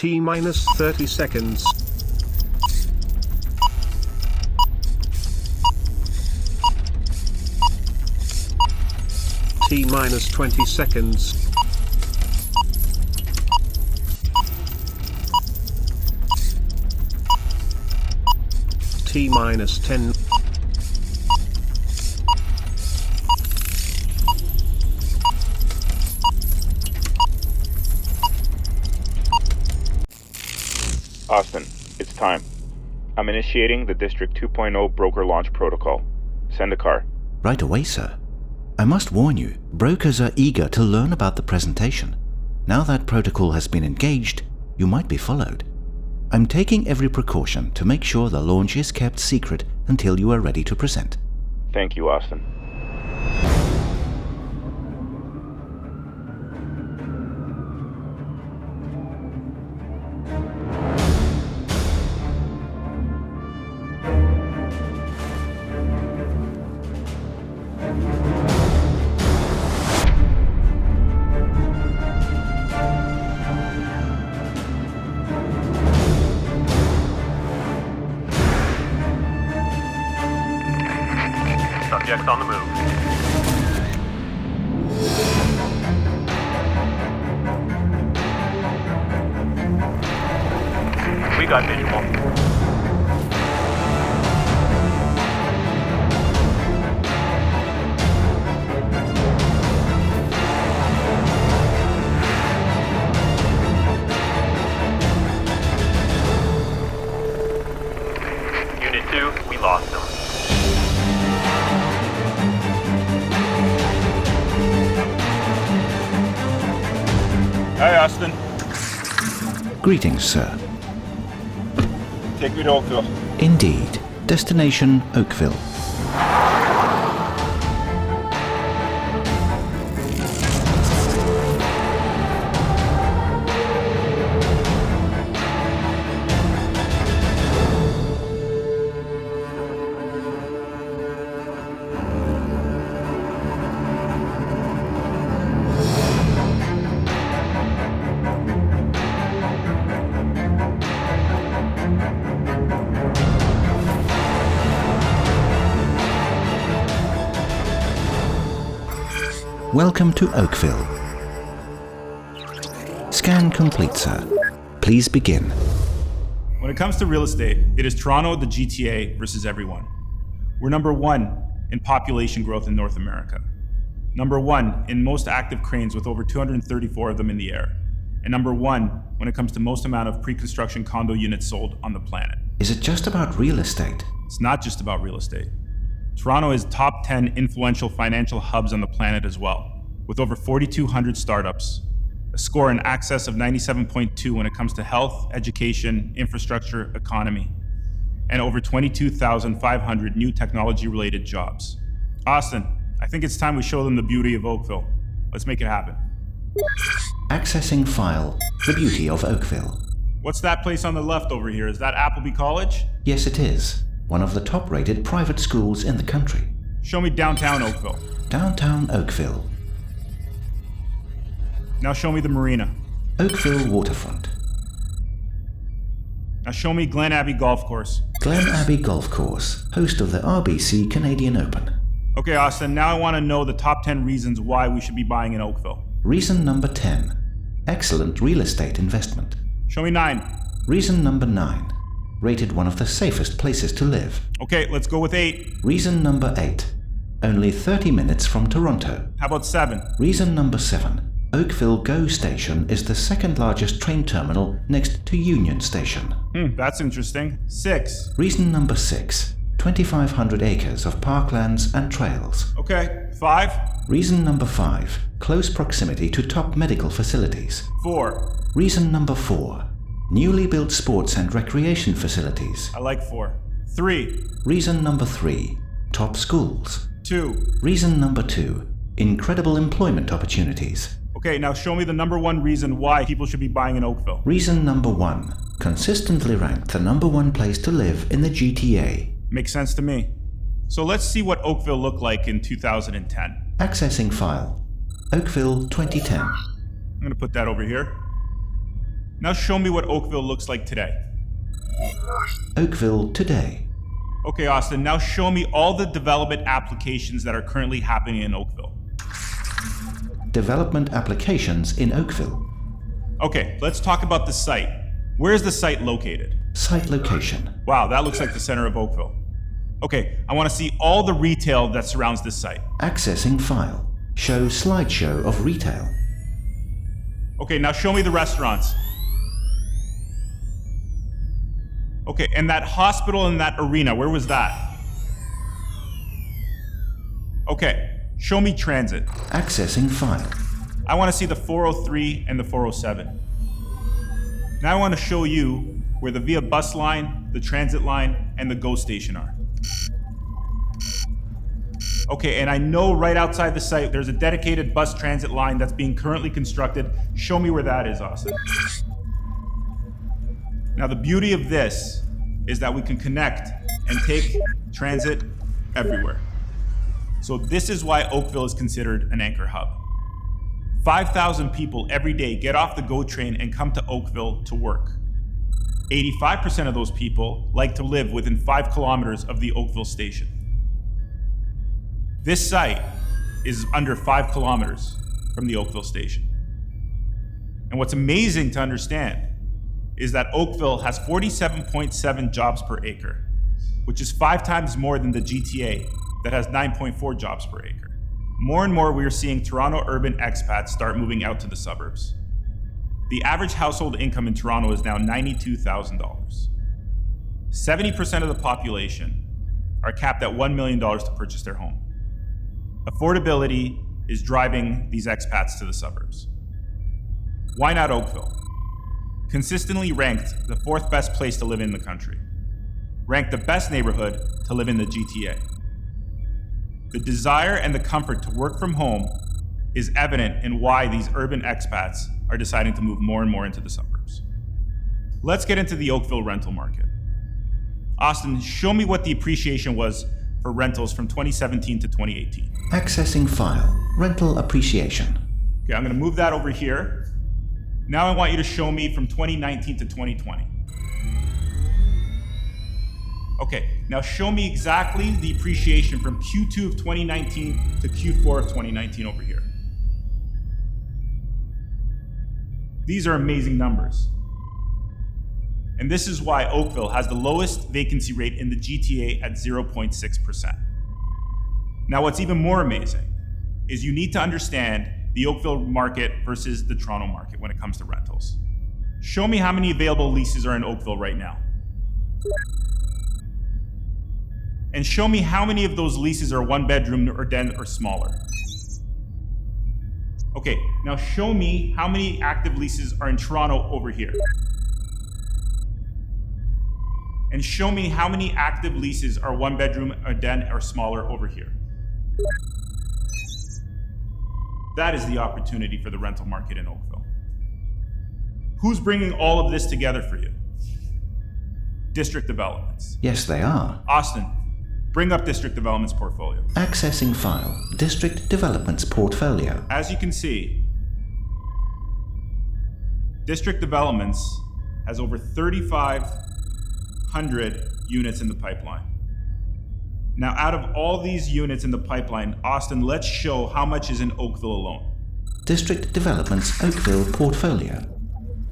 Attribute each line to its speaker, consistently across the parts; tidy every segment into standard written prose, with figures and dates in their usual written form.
Speaker 1: T minus 30 seconds. T minus 20 seconds. T minus 10.
Speaker 2: Austin, it's time. I'm initiating the Distrikt 2.0 broker launch protocol. Send a car.
Speaker 3: Right away, sir. I must warn you, brokers are eager to learn about the presentation. Now that protocol has been engaged, you might be followed. I'm taking every precaution to make sure the launch is kept secret until you are ready to present.
Speaker 2: Thank you, Austin.
Speaker 4: Subjects on the move. We got visual. Unit 2, we lost them.
Speaker 5: Hi, Austin.
Speaker 3: Greetings, sir.
Speaker 5: Take me to Oakville.
Speaker 3: Indeed. Destination Oakville. Welcome to Oakville. Scan complete, sir. Please begin.
Speaker 5: When it comes to real estate, it is Toronto, the GTA, versus everyone. We're number one in population growth in North America. Number one in most active cranes with over 234 of them in the air. And number one when it comes to most amount of pre-construction condo units sold on the planet.
Speaker 3: Is it just about real estate?
Speaker 5: It's not just about real estate. Toronto is top 10 influential financial hubs on the planet as well, with over 4,200 startups, a score in excess of 97.2 when it comes to health, education, infrastructure, economy, and over 22,500 new technology-related jobs. Austin, I think it's time we show them the beauty of Oakville. Let's make it happen.
Speaker 3: Accessing file, the beauty of Oakville.
Speaker 5: What's that place on the left over here? Is that Appleby College?
Speaker 3: Yes, it is. One of the top-rated private schools in the country.
Speaker 5: Show me downtown Oakville.
Speaker 3: Downtown Oakville.
Speaker 5: Now show me the marina.
Speaker 3: Oakville waterfront.
Speaker 5: Now show me Glen Abbey Golf Course.
Speaker 3: Glen Abbey Golf Course, host of the RBC Canadian Open.
Speaker 5: Okay, Austin, now I want to know the top 10 reasons why we should be buying in Oakville.
Speaker 3: Reason number 10. Excellent real estate investment.
Speaker 5: Show me 9.
Speaker 3: Reason number 9. Rated one of the safest places to live.
Speaker 5: Okay, let's go with 8.
Speaker 3: Reason number 8. Only 30 minutes from Toronto.
Speaker 5: How about 7?
Speaker 3: Reason number 7. Oakville GO Station is the second largest train terminal next to Union Station.
Speaker 5: That's interesting. 6.
Speaker 3: Reason number 6. 2,500 acres of parklands and trails.
Speaker 5: Okay, 5.
Speaker 3: Reason number 5. Close proximity to top medical facilities.
Speaker 5: 4.
Speaker 3: Reason number 4. Newly built sports and recreation facilities.
Speaker 5: I like 4. 3.
Speaker 3: Reason number 3. Top schools.
Speaker 5: 2.
Speaker 3: Reason number 2. Incredible employment opportunities.
Speaker 5: Okay, now show me the number 1 reason why people should be buying in Oakville.
Speaker 3: Reason number 1. Consistently ranked the number 1 place to live in the GTA.
Speaker 5: Makes sense to me. So let's see what Oakville looked like in 2010.
Speaker 3: Accessing file. Oakville 2010.
Speaker 5: I'm gonna put that over here. Now show me what Oakville looks like today.
Speaker 3: Oakville today.
Speaker 5: Okay, Austin, now show me all the development applications that are currently happening in Oakville.
Speaker 3: Development applications in Oakville.
Speaker 5: Okay, let's talk about the site. Where is the site located?
Speaker 3: Site location.
Speaker 5: Wow, that looks like the center of Oakville. Okay, I want to see all the retail that surrounds this site.
Speaker 3: Accessing file. Show slideshow of retail.
Speaker 5: Okay, now show me the restaurants. Okay, and that hospital and that arena, where was that? Okay, show me transit.
Speaker 3: Accessing file.
Speaker 5: I want to see the 403 and the 407. Now I want to show you where the Via bus line, the transit line, and the GO station are. Okay, and I know right outside the site there's a dedicated bus transit line that's being currently constructed. Show me where that is, Austin. Now the beauty of this is that we can connect and take transit everywhere. So this is why Oakville is considered an anchor hub. 5,000 people every day get off the GO train and come to Oakville to work. 85% of those people like to live within 5 kilometers of the Oakville station. This site is under 5 kilometers from the Oakville station. And what's amazing to understand is that Oakville has 47.7 jobs per acre, which is 5 times more than the GTA that has 9.4 jobs per acre. More and more, we are seeing Toronto urban expats start moving out to the suburbs. The average household income in Toronto is now $92,000. 70% of the population are capped at $1 million to purchase their home. Affordability is driving these expats to the suburbs. Why not Oakville? Consistently ranked the 4th best place to live in the country. Ranked the best neighborhood to live in the GTA. The desire and the comfort to work from home is evident in why these urban expats are deciding to move more and more into the suburbs. Let's get into the Oakville rental market. Austin, show me what the appreciation was for rentals from 2017 to 2018.
Speaker 3: Accessing file. Rental appreciation.
Speaker 5: Okay, I'm going to move that over here. Now I want you to show me from 2019 to 2020. Okay, now show me exactly the appreciation from Q2 of 2019 to Q4 of 2019 over here. These are amazing numbers. And this is why Oakville has the lowest vacancy rate in the GTA at 0.6%. Now, what's even more amazing is you need to understand the Oakville market versus the Toronto market when it comes to rentals. Show me how many available leases are in Oakville right now. And show me how many of those leases are 1 bedroom or den or smaller. Okay, now show me how many active leases are in Toronto over here. And show me how many active leases are 1 bedroom or den or smaller over here. That is the opportunity for the rental market in Oakville. Who's bringing all of this together for you? District Developments.
Speaker 3: Yes, they are.
Speaker 5: Austin, bring up District Developments portfolio.
Speaker 3: Accessing file. District Developments portfolio.
Speaker 5: As you can see, District Developments has over 3,500 units in the pipeline. Now, out of all these units in the pipeline, Austin, let's show how much is in Oakville alone.
Speaker 3: District Developments Oakville portfolio.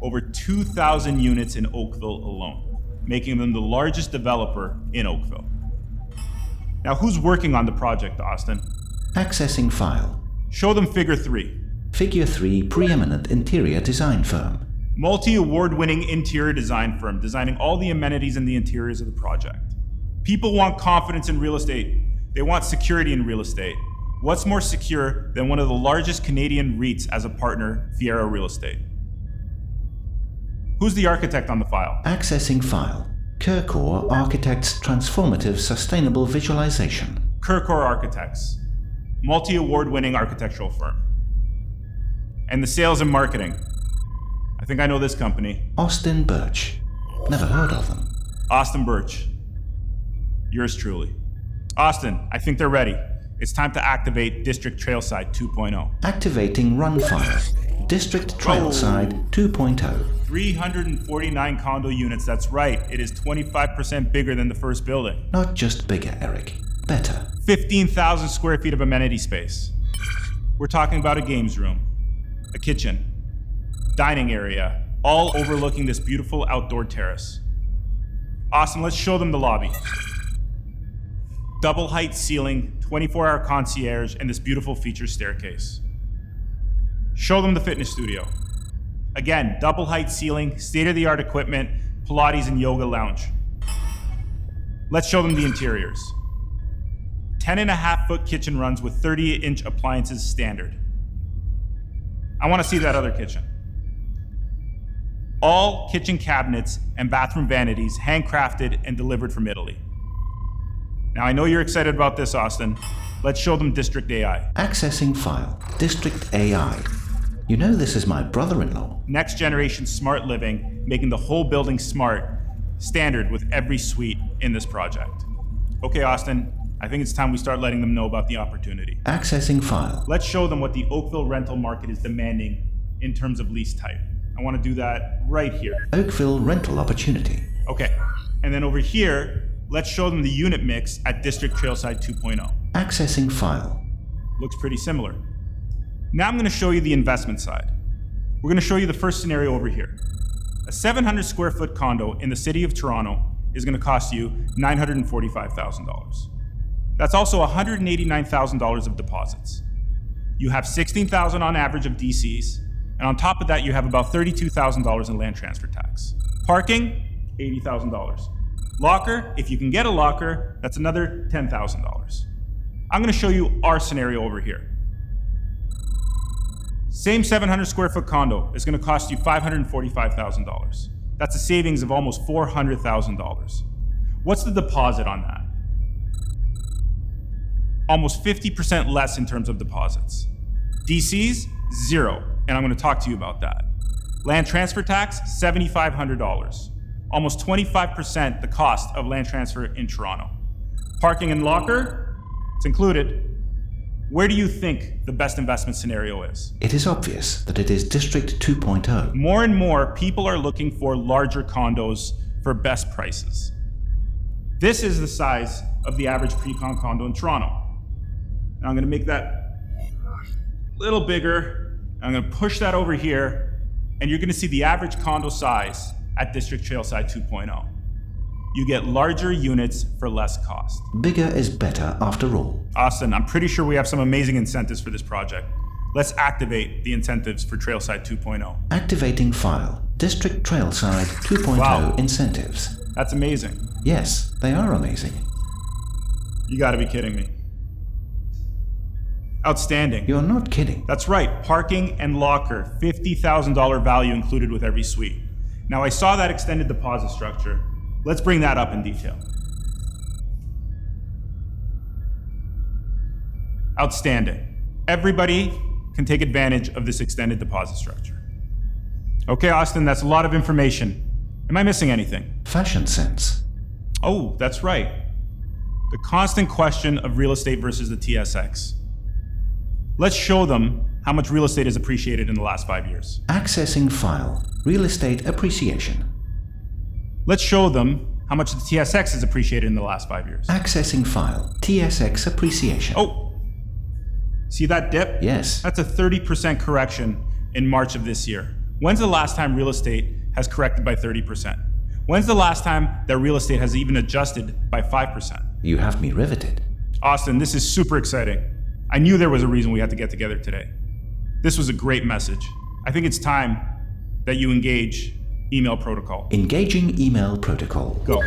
Speaker 5: Over 2,000 units in Oakville alone, making them the largest developer in Oakville. Now, who's working on the project, Austin?
Speaker 3: Accessing file.
Speaker 5: Show them Figure 3.
Speaker 3: Figure 3 preeminent interior design firm.
Speaker 5: Multi-award-winning interior design firm, designing all the amenities and the interiors of the project. People want confidence in real estate. They want security in real estate. What's more secure than one of the largest Canadian REITs as a partner, Fiera Real Estate? Who's the architect on the file?
Speaker 3: Accessing file. Kirkor Architects Transformative Sustainable Visualization.
Speaker 5: Kirkor Architects, multi-award-winning architectural firm. And the sales and marketing. I think I know this company.
Speaker 3: Austin Birch. Never heard of them.
Speaker 5: Austin Birch. Yours truly. Austin, I think they're ready. It's time to activate District Trailside 2.0.
Speaker 3: Activating run file. District Trailside 2.0.
Speaker 5: 349 condo units, that's right. It is 25% bigger than the first building.
Speaker 3: Not just bigger, Eric. Better.
Speaker 5: 15,000 square feet of amenity space. We're talking about a games room, a kitchen, dining area, all overlooking this beautiful outdoor terrace. Austin, let's show them the lobby. Double height ceiling, 24-hour concierge, and this beautiful feature staircase. Show them the fitness studio. Again, double height ceiling, state-of-the-art equipment, Pilates and yoga lounge. Let's show them the interiors. 10.5-foot kitchen runs with 30-inch appliances standard. I want to see that other kitchen. All kitchen cabinets and bathroom vanities handcrafted and delivered from Italy. Now I know you're excited about this, Austin. Let's show them Distrikt AI.
Speaker 3: Accessing file. Distrikt AI. You know this is my brother-in-law.
Speaker 5: Next generation smart living, making the whole building smart, standard with every suite in this project. Okay, Austin, I think it's time we start letting them know about the opportunity.
Speaker 3: Accessing file.
Speaker 5: Let's show them what the Oakville rental market is demanding in terms of lease type. I want to do that right here.
Speaker 3: Oakville rental opportunity.
Speaker 5: Okay, and then over here, let's show them the unit mix at Distrikt Trailside 2.0.
Speaker 3: Accessing file.
Speaker 5: Looks pretty similar. Now I'm going to show you the investment side. We're going to show you the first scenario over here. A 700 square foot condo in the city of Toronto is going to cost you $945,000. That's also $189,000 of deposits. You have $16,000 on average of DCs, and on top of that, you have about $32,000 in land transfer tax. Parking, $80,000. Locker, if you can get a locker, that's another $10,000. I'm going to show you our scenario over here. Same 700 square foot condo is going to cost you $545,000. That's a savings of almost $400,000. What's the deposit on that? Almost 50% less in terms of deposits. DCs, zero, and I'm going to talk to you about that. Land transfer tax, $7,500. Almost 25% the cost of land transfer in Toronto. Parking and locker, it's included. Where do you think the best investment scenario is?
Speaker 3: It is obvious that it is Distrikt 2.0.
Speaker 5: More and more people are looking for larger condos for best prices. This is the size of the average pre-con condo in Toronto. Now I'm going to make that a little bigger. I'm going to push that over here, and you're going to see the average condo size at Distrikt Trailside 2.0. You get larger units for less cost.
Speaker 3: Bigger is better after all.
Speaker 5: Austin, I'm pretty sure we have some amazing incentives for this project. Let's activate the incentives for Trailside 2.0.
Speaker 3: Activating file. Distrikt Trailside 2.0
Speaker 5: Wow.
Speaker 3: incentives.
Speaker 5: That's amazing.
Speaker 3: Yes, they are amazing.
Speaker 5: You gotta be kidding me. Outstanding.
Speaker 3: You're not kidding.
Speaker 5: That's right, parking and locker, $50,000 value included with every suite. Now I saw that extended deposit structure. Let's bring that up in detail. Outstanding. Everybody can take advantage of this extended deposit structure. Okay, Austin, that's a lot of information. Am I missing anything?
Speaker 3: Fashion sense.
Speaker 5: Oh, that's right. The constant question of real estate versus the TSX. Let's show them how much real estate has appreciated in the last 5 years.
Speaker 3: Accessing file. Real estate appreciation.
Speaker 5: Let's show them how much the TSX has appreciated in the last 5 years.
Speaker 3: Accessing file. TSX appreciation.
Speaker 5: Oh, see that dip?
Speaker 3: Yes.
Speaker 5: That's a 30% correction in March of this year. When's the last time real estate has corrected by 30%? When's the last time that real estate has even adjusted by 5%?
Speaker 3: You have me riveted.
Speaker 5: Austin, this is super exciting. I knew there was a reason we had to get together today. This was a great message. I think it's time that you engage email protocol.
Speaker 3: Engaging email protocol.
Speaker 5: Go.